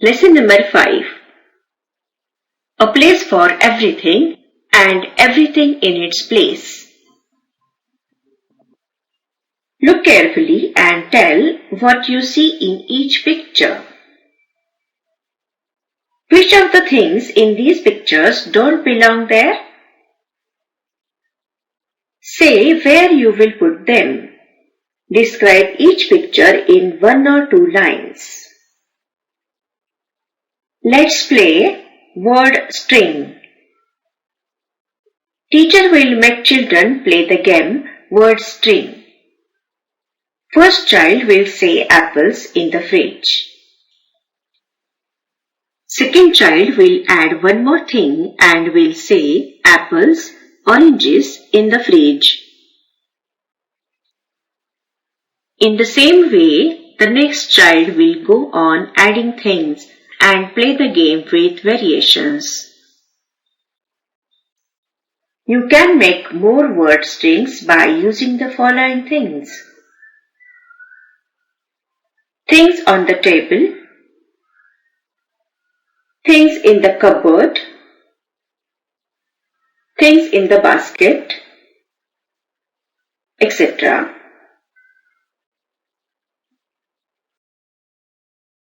Lesson number 5. A place for everything and everything in its place. Look carefully and tell what you see in each picture. Which of the things in these pictures don't belong there? Say where you will put them. Describe each picture in 1 or 2 lines. Let's play word string. Teacher will make children play the game word string. First child will say apples in the fridge. Second child will add one more thing and will say apples, oranges in the fridge. In the same way, the next child will go on adding things and play the game with variations. You can make more word strings by using the following things. Things on the table, things in the cupboard, things in the basket, etc.